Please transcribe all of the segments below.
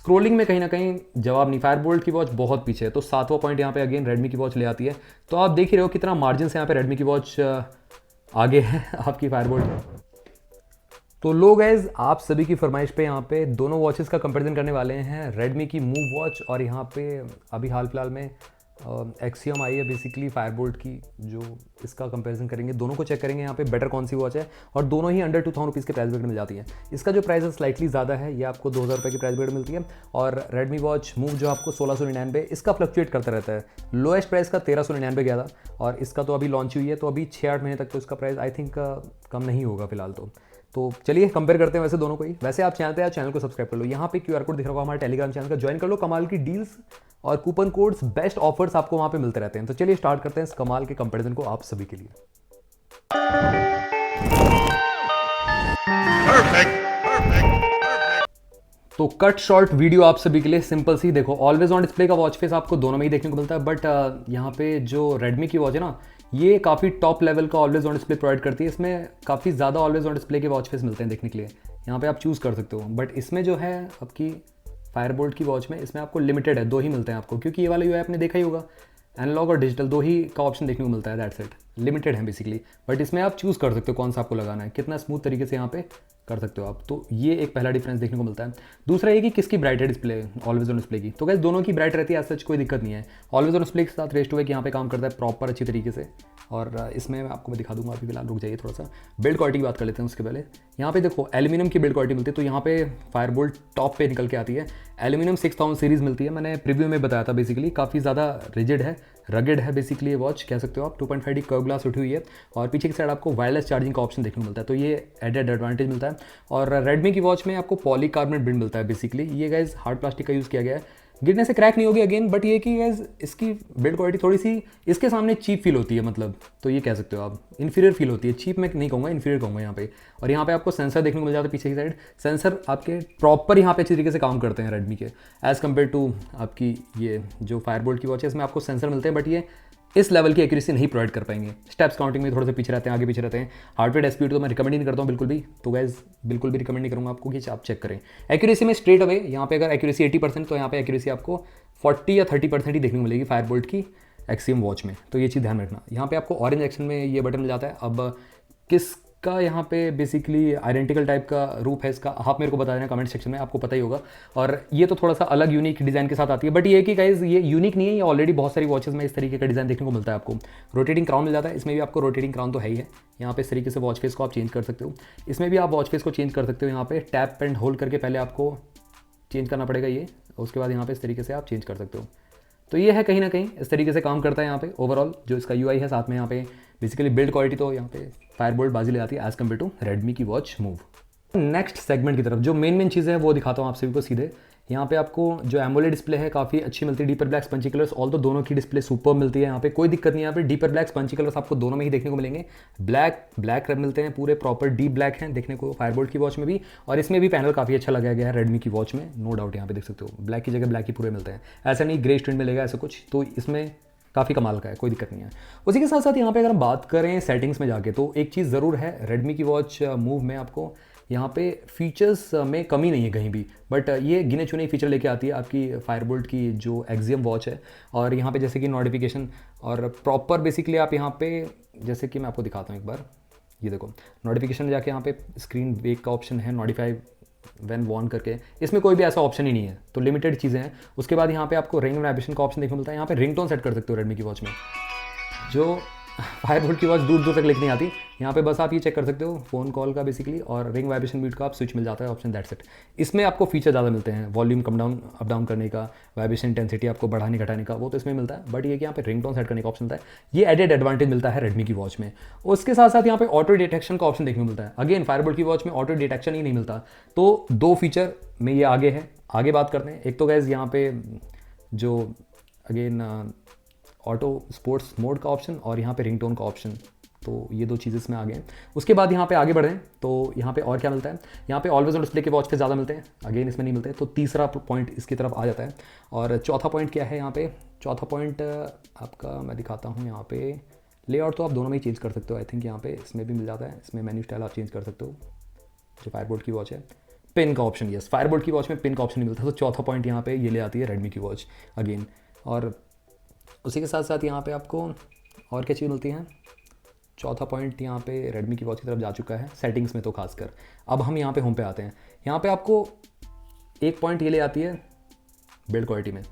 Scrolling में कहीं ना कहीं जवाब नहीं, फायरबोल्ट की वॉच बहुत पीछे है। तो 7वां पॉइंट यहाँ पे अगेन रेडमी की वॉच ले आती है। तो आप देख ही रहे हो कितना मार्जिन से यहाँ पे रेडमी की वॉच आगे है आपकी फायरबोल्ट। तो लो गाइज, आप सभी की फरमाइश पे यहाँ पे दोनों वॉचेस का कंपैरिजन करने वाले हैं, रेडमी की मूव वॉच और यहाँ पे अभी हाल फिलहाल में एक्सियम आई है बेसिकली फायरबोल्ट की, जो इसका कंपैरिजन करेंगे। दोनों को चेक करेंगे यहाँ पे बेटर कौन सी वॉच है, और दोनों ही अंडर 2000 रुपीज़ के प्राइस ब्रेकेट मिल जाती है। इसका जो प्राइस है स्लाइटली ज़्यादा है, ये आपको 2000 रुपये की प्राइस ब्रेकेट मिलती है। और रेडमी वॉच मूव जो आपको 1699, इसका फ्लक्चुएट करता रहता है। लोएस्ट प्राइस का 1399 गया था, और इसका तो अभी लॉन्च हुई है, तो अभी 6-8 महीने तक तो इसका प्राइस आई थिंक कम नहीं होगा फिलहाल। तो चलिए कंपेयर करते हैं वैसे दोनों को ही। वैसे आप चैनल पे आए, चैनल को सब्सक्राइब कर लो, यहाँ पे क्यूआर कोड दिख रहा होगा हमारे टेलीग्राम चैनल का, ज्वाइन कर लो। कमाल की डील्स और कूपन कोड्स, बेस्ट ऑफर्स आपको वहाँ पे मिलते रहते हैं। तो चलिए स्टार्ट करते हैं इस कमाल के कंपैरिजन को आप सभी के लिए। तो कट शॉर्ट वीडियो आप सभी के लिए, सिंपल सी। देखो, ऑलवेज ऑन डिस्प्ले का वॉच फेस आपको दोनों में ही देखने को मिलता है, बट यहाँ पे जो रेडमी की वॉच है ना, ये काफ़ी टॉप लेवल का ऑलवेज ऑन डिस्प्ले प्रोवाइड करती है। इसमें काफ़ी ज़्यादा ऑलवेज ऑन डिस्प्ले के वॉच फेस मिलते हैं देखने के लिए, यहाँ पे आप चूज़ कर सकते हो। बट इसमें जो है आपकी फायरबोल्ट की वॉच में, इसमें आपको लिमिटेड है, 2 ही मिलते हैं आपको, क्योंकि ये वाला यूआई आपने देखा ही होगा, एनालॉग और डिजिटल 2 ही का ऑप्शन देखने को मिलता है, दैट्स इट, लिमिटेड है बेसिकली। बट इसमें आप चूज़ कर सकते हो कौन सा आपको लगाना है, कितना स्मूथ तरीके से यहाँ पे कर सकते हो आप। तो ये एक पहला डिफरेंस देखने को मिलता है। दूसरा ये कि किसकी ब्राइट है डिस्प्ले, ऑलवेज ऑन डिस्प्ले की। तो गाइस दोनों की ब्राइट रहती है, एज सच कोई दिक्कत नहीं है। ऑलवेज ऑन डिस्प्ले के साथ रेस्ट हुए कि यहाँ पे काम करता है प्रॉपर अच्छी तरीके से। और इसमें आपको मैं दिखा दूंगा, अभी फिलहाल रुक जाइए थोड़ा सा, बिल्ड क्वालिटी की बात कर लेते हैं उसके पहले। यहाँ पे देखो एल्यूमिनियम की बिल्ड क्वालिटी मिलती है, तो यहाँ पे फायरबोल्ट टॉप पे निकल के आती है। एल्यूमिनियम 6000 सीरीज मिलती है, मैंने प्रीव्यू में बताया था। बेसिकली काफ़ी ज़्यादा रिजिड है, रगेड है बेसिकली ये वॉच, कह सकते हो आप। 2.5D कर्व ग्लास उठी हुई है, और पीछे की साइड आपको वायरलेस चार्जिंग का ऑप्शन देखने को मिलता है, तो ये एडेड एडवांटेज मिलता है। और रेडमी की वॉच में आपको पॉलीकार्बोनेट बिल्ड मिलता है बेसिकली। ये गाइज हार्ड प्लास्टिक का यूज़ किया गया है, गिरने से क्रैक नहीं होगी अगेन, बट ये कि गाइज इसकी बिल्ड क्वालिटी थोड़ी सी इसके सामने चीप फील होती है, मतलब तो ये कह सकते हो आप, इन्फीरियर फील होती है। चीप मैं नहीं कहूँगा, इन्फीरियर कहूँगा यहाँ पे। और यहाँ पे आपको सेंसर देखने को मिल जाता है पीछे की साइड, सेंसर आपके प्रॉपर यहाँ पे अच्छी तरीके से काम करते हैं रेडमी के, एज़ कम्पेयर टू आपकी ये जो फायरबोल्ट की वॉच है, इसमें आपको सेंसर मिलते हैं, बट ये इस लेवल की एक्यूरेसी नहीं प्रोवाइड कर पाएंगे। स्टेप्स काउंटिंग में थोड़े से पीछे रहते हैं, आगे पीछे रहते हैं। हार्डवेयर स्पीड तो मैं रिकमेंड नहीं करता हूँ बिल्कुल भी, तो गाइस बिल्कुल भी रिकमेंड नहीं करूँगा आपको कि आप चेक करें। एक्यूरेसी में स्ट्रेट अवे यहाँ पे अगर एक्यूरेसी 80%, तो यहाँ पे एक्यूरेसी आपको 40 या 30% ही देखने को मिलेगी फायरबोल्ट की एक्सियम वॉच में। तो ये चीज़ ध्यान रखना। यहाँ पे आपको ऑरेंज एक्शन में ये बटन मिल जाता है। अब किसका यहाँ पे बेसिकली आइडेंटिकल टाइप का रूप है इसका, आप मेरे को बता देना कमेंट सेक्शन में, आपको पता ही होगा। और ये तो थोड़ा सा अलग यूनिक डिज़ाइन के साथ आती है, बट ये कि गाइज ये यूनिक नहीं है, ये ऑलरेडी बहुत सारी वॉचेस में इस तरीके का डिज़ाइन देखने को मिलता है आपको। रोटेटिंग क्राउन मिल जाता है, इसमें भी आपको रोटेटिंग क्राउन तो है ही है। यहाँ पे इस तरीके से वॉच फेस को आप चेंज कर सकते हो, इसमें भी आप वॉच फेस को चेंज कर सकते हो। यहाँ पे टैप एंड होल्ड करके पहले आपको चेंज करना पड़ेगा ये, उसके बाद यहाँ पे इस तरीके से आप चेंज कर सकते हो। तो ये है कहीं ना कहीं इस तरीके से काम करता है यहाँ पे ओवरऑल जो इसका यूआई है। साथ में यहाँ पे बेसिकली बिल्ड क्वालिटी तो यहाँ पे फायरबोल्ट बाजी ले जाती है एज़ कम्पेयर टू रेडमी की वॉच मूव। नेक्स्ट सेगमेंट की तरफ जो मेन चीज़ें हैं वो दिखाता हूँ आप सभी को सीधे। यहाँ पे आपको जो एमोलेड डिस्प्ले है काफ़ी अच्छी मिलती है, deeper black spongy colours, all तो दोनों की डिस्प्ले सुपर मिलती है। यहाँ पे कोई दिक्कत नहीं है, यहाँ पे डीपर ब्लैक स्पंची कलर्स आपको दोनों में ही देखने को मिलेंगे। ब्लैक मिलते हैं, पूरे प्रॉपर डीप ब्लैक हैं देखने को फायरबोल्ट की वॉच में भी, और इसमें भी पैनल काफ़ी अच्छा लगाया गया है रेडमी की वॉच में, नो डाउट। यहाँ पे देख सकते हो ब्लैक की जगह ब्लैक ही पूरे मिलते हैं, ऐसा नहीं ग्रे स्टोन मिलेगा ऐसा कुछ, तो इसमें काफ़ी कमाल का है, कोई दिक्कत नहीं है। उसी के साथ साथ यहाँ पे अगर हम बात करें सेटिंग्स में जाके, तो एक चीज़ ज़रूर है रेडमी की वॉच मूव में, आपको यहाँ पे फीचर्स में कमी नहीं है कहीं भी, बट ये गिने चुने फीचर लेके आती है आपकी फायरबोल्ट की जो एक्सियम वॉच है। और यहाँ पे जैसे कि नोटिफिकेशन और प्रॉपर बेसिकली आप यहाँ पे, जैसे कि मैं आपको दिखाता हूँ एक बार, ये देखो नोटिफिकेशन जाके यहाँ पे स्क्रीन वेक का ऑप्शन है, नोटिफाई व्हेन वॉन करके, इसमें कोई भी ऐसा ऑप्शन ही नहीं है, तो लिमिटेड चीज़ें हैं। उसके बाद यहाँ पे आपको रिंग वाइब्रेशन का ऑप्शन देखने को मिलता है, यहाँ पे रिंगटोन सेट कर सकते हो रेडमी की वॉच में, जो फायरबोल्ट की वॉच दूर दूर तक लिख नहीं आती। यहाँ पे बस आप ये चेक कर सकते हो फ़ोन कॉल का बेसिकली, और रिंग वाइब्रेशन म्यूट का आप स्विच मिल जाता है ऑप्शन, दैट्स इट। इसमें आपको फीचर ज़्यादा मिलते हैं, volume come down up down करने का, वाइब्रेशन इंटेंसिटी आपको बढ़ाने घटाने का, वो तो इसमें मिलता है। बट ये कि यहाँ पे रिंगटोन सेट करने का ऑप्शन मिलता है, ये एडेड एडवांटेज मिलता है रेडमी की वॉच में। उसके साथ साथ यहाँ पे ऑटो डिटेक्शन का ऑप्शन देखने को मिलता है। अगेन फायरबोल्ट की वॉच में ऑटो डिटेक्शन ही नहीं मिलता, तो 2 फीचर में ये आगे है। आगे बात करते हैं, एक तो गैस यहाँ पे जो अगेन ऑटो स्पोर्ट्स मोड का ऑप्शन, और यहाँ पे रिंगटोन का ऑप्शन, तो ये 2 चीज़ें इसमें आ गए। उसके बाद यहाँ पे आगे बढ़ें तो यहाँ पे और क्या मिलता है, यहाँ पे ऑलवेज ऑन डिस्प्ले के वॉच पे ज़्यादा मिलते हैं, अगेन इसमें नहीं मिलते। तो तीसरा पॉइंट इसकी तरफ आ जाता है। और चौथा पॉइंट क्या है यहाँ पे, चौथा पॉइंट आपका मैं दिखाता हूँ। यहाँ पे लेआउट तो आप दोनों में ही चेंज कर सकते हो, आई थिंक यहाँ पे इसमें भी मिल जाता है, इसमें मेन्यू स्टाइल आप चेंज कर सकते हो जो फायरबोल्ट की वॉच है। पिन का ऑप्शन, यस, फायरबोल्ट की वॉच में पिन का ऑप्शन नहीं मिलता, तो चौथा पॉइंट यहाँ पे ये ले आती है रेडमी की वॉच अगेन। और उसी के साथ साथ यहाँ पे आपको और क्या चीज़ मिलती है, चौथा पॉइंट यहाँ पे रेडमी की वॉच की तरफ जा चुका है सेटिंग्स में तो खासकर। अब हम यहाँ पे होम पे आते हैं, यहाँ पे आपको एक पॉइंट ये ले आती है बिल्ड क्वालिटी में,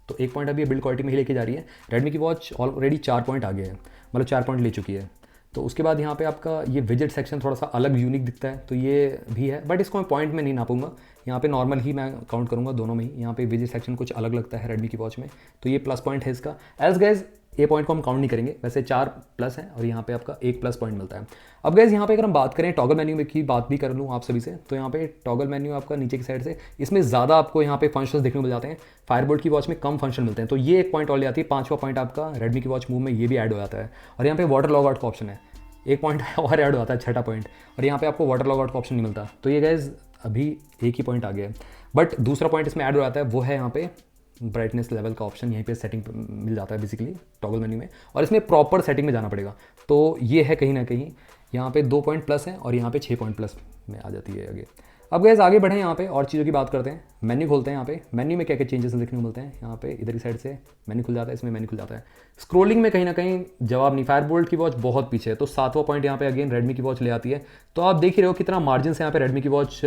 तो एक पॉइंट अभी बिल्ड क्वालिटी में ही लेके जा रही है। रेडमी की वॉच ऑलरेडी 4 पॉइंट आगे है, मतलब 4 पॉइंट ले चुकी है। तो उसके बाद यहाँ पे आपका ये विजेट सेक्शन थोड़ा सा अलग यूनिक दिखता है, तो ये भी है, बट इसको मैं पॉइंट में नहीं नापूंगा, यहाँ पे नॉर्मल ही मैं काउंट करूँगा दोनों में ही। यहाँ पे विजेट सेक्शन कुछ अलग लगता है रेडमी की वॉच में, तो ये प्लस पॉइंट है इसका। एज गैस ये पॉइंट को हम काउंट नहीं करेंगे, वैसे 4 प्लस है और यहाँ पे आपका 1 प्लस पॉइंट मिलता है। अब गैस यहाँ पे अगर हम बात करें टॉगल मेन्यू की बात भी कर लूँ आप सभी से, तो यहाँ पे टॉगल मेन्यू आपका नीचे की साइड से, इसमें ज़्यादा आपको यहाँ पे फंक्शंस देखने को मिल जाते हैं, फायरबोल्ट की वॉच में कम फंक्शन मिलते हैं, तो ये एक पॉइंट और ले आती है। 5वां पॉइंट आपका रेडमी की वॉच मूव में ये भी ऐड हो जाता है। और यहाँ पे वाटर लॉग आउट का ऑप्शन है, एक पॉइंट और ऐड हो जाता है, 6ठा पॉइंट, और यहाँ पे आपको वाटर लॉग आउट का ऑप्शन नहीं मिलता, तो ये गैस अभी एक ही पॉइंट आ गया है। बट दूसरा पॉइंट इसमें ऐड हो जाता है, वो है यहाँ पे ब्राइटनेस लेवल का ऑप्शन, यहीं पे सेटिंग मिल जाता है बेसिकली टॉगल मेन्यू में, और इसमें प्रॉपर सेटिंग में जाना पड़ेगा। तो ये है कहीं ना कहीं यहाँ पे 2 पॉइंट प्लस है और यहाँ पे 6 पॉइंट प्लस में आ जाती है आगे। अब गैस आगे बढ़ें, यहाँ पे और चीज़ों की बात करते हैं, मेन्यू खोलते हैं। यहाँ पे मेन्यू में क्या क्या चेंजेस देखने को मिलते हैं, यहाँ पे इधर की साइड से मेन्यू खुल जाता है, इसमें मेन्यू खुल जाता है। स्क्रोलिंग में कहीं ना कहीं जवाब नहीं, फायरबोल्ट की वॉच बहुत पीछे है, तो 7वां पॉइंट यहाँ पे अगेन रेडमी की वॉच ले आती है। तो आप देख ही रहे हो कितना मार्जिन से यहाँ पे रेडमी की वॉच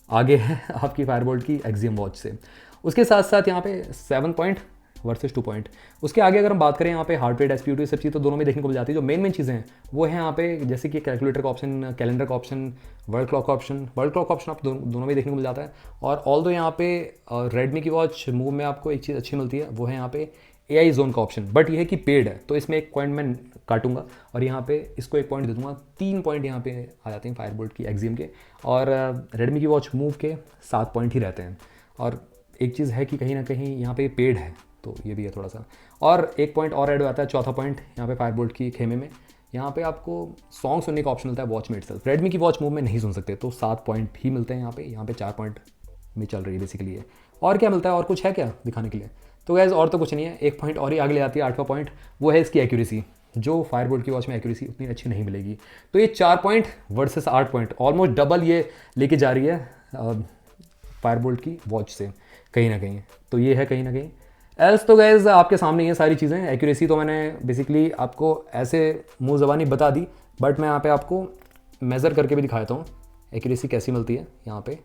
आगे है आपकी फायरबोल्ट की एक्सियम वॉच से। उसके साथ साथ यहाँ पे 7 पॉइंट वर्सेस 2 पॉइंट। उसके आगे अगर हम बात करें यहाँ पे हार्ट रेट, एसपीटी, सब चीज़ तो दोनों में देखने को मिल जाती है। जो मेन चीज़ें हैं वो है यहाँ पे, जैसे कि कैलकुलेटर का ऑप्शन, कैलेंडर का ऑप्शन, वर्ल्ड क्लॉक का ऑप्शन। वर्ल्ड क्लॉक का ऑप्शन आप दोनों में देखने को मिल जाता है। और ऑल दो यहाँ पे रेडमी की वॉच मूव में आपको एक चीज़ अच्छी मिलती है, वो है यहाँ पे AI जोन का ऑप्शन, बट ये है कि पेड है, तो इसमें 1 पॉइंट मैं काटूंगा और यहाँ पे इसको 1 पॉइंट दे दूंगा। 3 पॉइंट यहाँ पे आ जाते हैं फायरबोल्ट की एक्सियम के, और रेडमी की वॉच मूव के 7 पॉइंट ही रहते हैं। और एक चीज़ है कि कहीं ना कहीं यहाँ पे पेड है, तो ये भी है थोड़ा सा। और 1 पॉइंट और ऐड हो जाता है, चौथा पॉइंट यहाँ पे फायरबोल्ट की खेमे में, यहाँ पे आपको सॉन्ग सुनने का ऑप्शन मिलता है वॉच में इटसेल्फ। रेडमी की वॉच मूव में नहीं सुन सकते, तो 7 पॉइंट ही मिलते हैं यहाँ पे 4 पॉइंट में चल रही है बेसिकली है। और क्या मिलता है, और कुछ है क्या दिखाने के लिए? तो गैस और तो कुछ नहीं है, 1 पॉइंट और ही आगे ले आती है, 8वां पॉइंट, वो है इसकी एक्यूरेसी। जो फायरबोल्ट की वॉच में एक्यूरेसी उतनी अच्छी नहीं मिलेगी, तो ये 4 point versus 8 point, almost double ये लेके जा रही है फायरबोल्ट की वॉच से कहीं ना कहीं। तो ये है कहीं ना कहीं। एल्स तो गैस आपके सामने ये सारी चीज़ें। एक्यूरेसी तो मैंने बेसिकली आपको ऐसे मुंह ज़बानी बता दी, बट मैं यहाँ पे आपको मेज़र करके भी दिखाता हूँ एक्यूरेसी कैसी मिलती है यहाँ पे,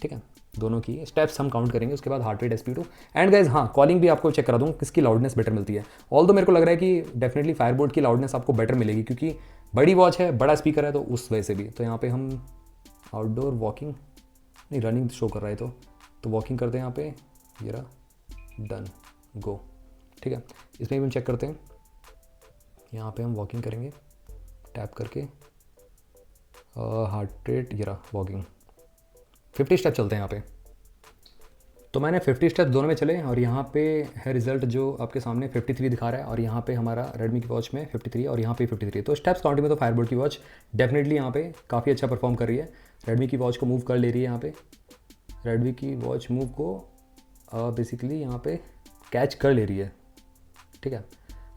ठीक है। दोनों की स्टेप्स हम काउंट करेंगे, उसके बाद heart rate, sp2 and guys हाँ, कॉलिंग भी आपको चेक करा दूँ किसकी लाउडनेस बेटर मिलती है। ऑल तो मेरे को लग रहा है कि डेफिनेटली फायरबोल्ट की लाउडनेस आपको बेटर मिलेगी, क्योंकि बड़ी वॉच है, बड़ा स्पीकर है, तो उस वजह से भी। तो यहाँ पे हम आउटडोर वॉकिंग नहीं, रनिंग शो कर रहा है, तो वॉकिंग करते हैं यहाँ पे, ये रहा, डन, गो, ठीक है। इसमें भी हम चेक करते हैं, यहाँ पे हम वॉकिंग करेंगे टैप करके, हार्ट रेट, ये रहा वॉकिंग, 50 स्टेप चलते हैं यहाँ पे। तो मैंने 50 स्टेप दोनों में चले, और यहाँ पे है रिजल्ट जो आपके सामने 53 दिखा रहा है, और यहाँ पे हमारा रेडमी की वॉच में 53 और यहाँ पे 53। तो स्टेप्स काउंटिंग में तो फायरबोल्ट की वॉच डेफिनेटली यहाँ पे काफ़ी अच्छा परफॉर्म कर रही है। रेडमी की वॉच को मूव कर ले रही है, यहाँ पे रेडमी की वॉच मूव को बेसिकली यहाँ पे कैच कर ले रही है, ठीक है।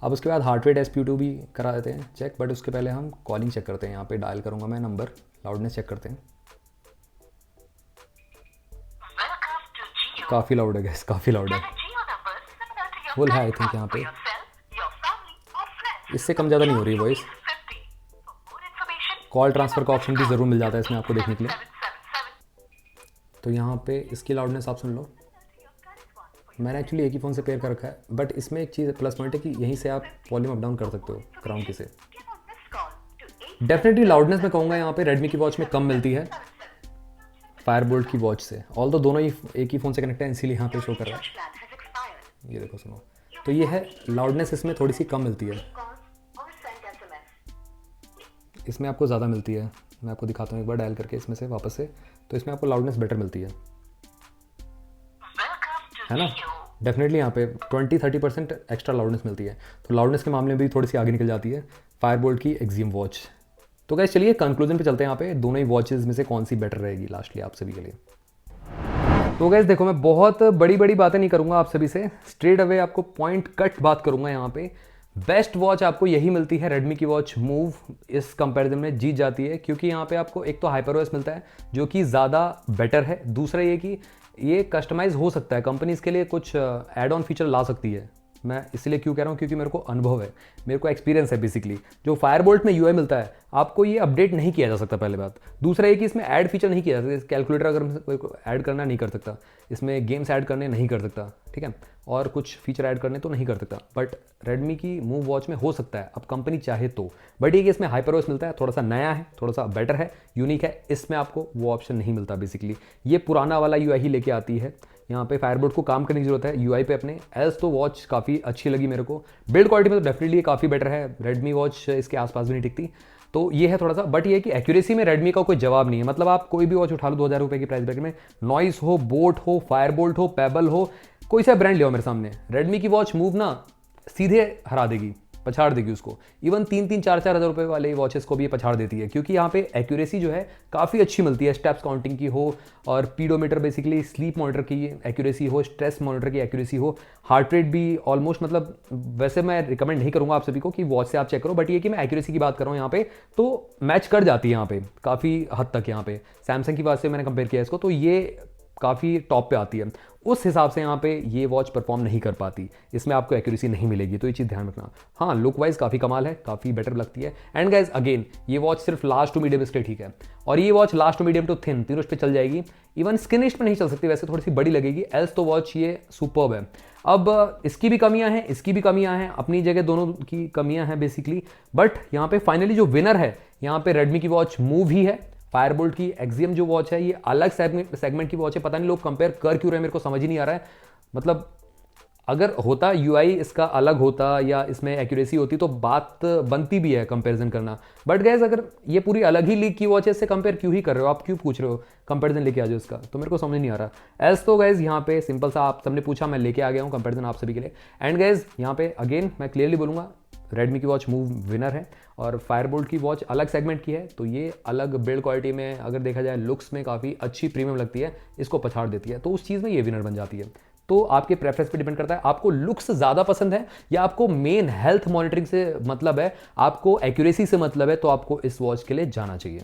अब उसके बाद हार्ट रेट, एसपी2 भी करा देते हैं चेक, बट उसके पहले हम कॉलिंग चेक करते हैं। यहाँ पे डायल करूँगा मैं नंबर, लाउडनेस चेक करते हैं। काफ़ी लाउड है गैस, काफ़ी लाउड है, फुल है आई थिंक यहाँ पे, इससे कम ज़्यादा नहीं हो रही वॉइस। कॉल ट्रांसफ़र का ऑप्शन भी ज़रूर मिल जाता है इसमें आपको देखने के लिए। तो यहाँ पे इसकी लाउडनेस आप सुन लो। मैंने एक्चुअली एक ही फ़ोन से पेयर कर रखा है, बट इसमें एक चीज़ प्लस पॉइंट है कि यहीं से आप वॉल्यूम अप डाउन कर सकते हो क्राउन की से। डेफिनेटली लाउडनेस मैं कहूँगा यहाँ पे रेडमी की वॉच में कम मिलती है फायरबोल्ट की वॉच से। ऑल तो दोनों ही एक ही फ़ोन से कनेक्ट है, इसीलिए यहाँ पे शो कर रहा है, ये देखो सुनो। तो ये है लाउडनेस, इसमें थोड़ी सी कम मिलती है, इसमें आपको ज़्यादा मिलती है। मैं आपको दिखाता हूँ एक बार डायल करके इसमें से वापस से, तो इसमें आपको लाउडनेस बेटर मिलती है ना। डेफिनेटली यहाँ पे 20-30% एक्स्ट्रा लाउडनेस मिलती है, तो लाउडनेस के मामले में भी थोड़ी सी आगे निकल जाती है फायरबोल्ट की एक्सियम वॉच। तो गाइस चलिए कंक्लूजन पे चलते हैं, यहाँ पे दोनों ही वॉचेस में से कौन सी बेटर रहेगी लास्टली आप सभी के लिए। तो गाइस देखो, मैं बहुत बड़ी बातें नहीं करूँगा आप सभी से, स्ट्रेट अवे आपको पॉइंट कट बात करूँगा यहाँ पे। बेस्ट वॉच आपको यही मिलती है, रेडमी की वॉच मूव इस कंपैरिजन में जीत जाती है, क्योंकि यहाँ पे आपको एक तो हाइपरओएस मिलता है जो कि ज़्यादा बेटर है, दूसरा ये कि ये कस्टमाइज हो सकता है, कंपनी इसके लिए कुछ एड ऑन फीचर ला सकती है। मैं इसलिए क्यों कह रहा हूँ, क्योंकि मेरे को अनुभव है, मेरे को एक्सपीरियंस है। बेसिकली जो फायरबोल्ट में यूआई मिलता है आपको ये अपडेट नहीं किया जा सकता, पहले बात। दूसरा ये कि इसमें ऐड फीचर नहीं किया जा सकता, कैलकुलेटर अगर कोई ऐड करना नहीं कर सकता, इसमें गेम्स ऐड करने नहीं कर सकता, ठीक है, और कुछ फीचर ऐड करने तो नहीं कर सकता। बट रेडमी की मूव वॉच में हो सकता है, अब कंपनी चाहे तो। बट ये कि इसमें हाइपरओएस मिलता है, थोड़ा सा नया है, थोड़ा सा बेटर है, यूनिक है, इसमें आपको वो ऑप्शन नहीं मिलता। बेसिकली ये पुराना वाला यूआई ही लेके आती है। यहाँ पे फायरबोल्ट को काम करने की जरूरत है यूआई पे अपने। एल्स तो वॉच काफ़ी अच्छी लगी मेरे को, बिल्ड क्वालिटी में तो डेफिनेटली काफ़ी बेटर है, रेडमी वॉच इसके आसपास भी नहीं टिकती। तो ये है थोड़ा सा, बट ये है कि एक्यूरेसी में रेडमी का कोई जवाब नहीं है। मतलब आप कोई भी वॉच उठा लो 2000 रुपये की प्राइस ब्रैकेट में, नॉइस हो, बोट हो, फायरबोल्ट हो, पेबल हो, कोई सा ब्रांड ले आओ मेरे सामने, रेडमी की वॉच मूव ना सीधे हरा देगी, पछाड़ देगी उसको। इवन 3-4 हज़ार रुपये वाले वॉचेस को भी ये पछाड़ देती है, क्योंकि यहाँ पे एक्यूरेसी जो है काफ़ी अच्छी मिलती है, स्टेप्स काउंटिंग की हो, और पीडोमीटर बेसिकली स्लीप मॉनिटर की एक्यूरेसी हो, स्ट्रेस मॉनिटर की एक्यूरेसी हो, हार्ट रेट भी ऑलमोस्ट, मतलब वैसे मैं रिकमेंड नहीं करूँगा आप सभी को कि वॉच से आप चेक करो, बट ये कि मैं एक्यूरेसी की बात कर रहा हूँ यहाँ पे, तो मैच कर जाती है यहाँ पे काफ़ी हद तक। यहाँ पे सैमसंग की बात से मैंने कंपेयर किया इसको, तो ये काफ़ी टॉप पे आती है। उस हिसाब से यहाँ पे ये वॉच परफॉर्म नहीं कर पाती, इसमें आपको एक्यूरेसी नहीं मिलेगी, तो ये चीज़ ध्यान रखना। हाँ, लुक वाइज काफ़ी कमाल है, काफ़ी बेटर लगती है। एंड गाइज अगेन, ये वॉच सिर्फ लास्ट टू मीडियम इसके ठीक है, और ये watch last to medium to thin तीनों पे चल जाएगी। इवन स्किनिश पे नहीं चल सकती, वैसे थोड़ी सी बड़ी लगेगी, एल्स तो वॉच ये सुपर्ब है। अब इसकी भी कमियां हैं, इसकी भी कमियां हैं, अपनी जगह दोनों की कमियां हैं बेसिकली। बट यहाँ पे फाइनली जो विनर है, यहाँ पे रेडमी की वॉच मूव ही है। फायरबोल्ट की एक्सियम जो वॉच है ये अलग सेगमेंट की वॉच है, पता नहीं लोग कंपेयर कर क्यों रहे हैं, मेरे को समझ ही नहीं आ रहा है। मतलब अगर होता यूआई इसका अलग होता या इसमें एक्यूरेसी होती तो बात बनती भी है कंपैरिजन करना। बट गैस अगर ये पूरी अलग ही लीग की वॉचेस से कंपेयर क्यों ही कर रहे हो, आप क्यों पूछ रहे हो कंपैरिजन लेके आ जाओ इसका, तो मेरे को समझ नहीं आ रहा। एल्स तो गैस यहाँ पे सिंपल सा आप सबने पूछा, मैं लेके आ गया हूँ कंपैरिजन आप सभी के लिए। एंड गैस यहाँ पे अगेन मैं क्लियरली बोलूँगा, रेडमी की वॉच मूव विनर है, और फायरबोल्ट की वॉच अलग सेगमेंट की है, तो ये अलग बिल्ड क्वालिटी में अगर देखा जाए, लुक्स में काफ़ी अच्छी प्रीमियम लगती है, इसको पछाड़ देती है, तो उस चीज़ में ये विनर बन जाती है। तो आपके प्रेफरेंस पे डिपेंड करता है, आपको लुक्स ज़्यादा पसंद है या आपको मेन हेल्थ मॉनिटरिंग से मतलब है, आपको एक्यूरेसी से मतलब है, तो आपको इस वॉच के लिए जाना चाहिए।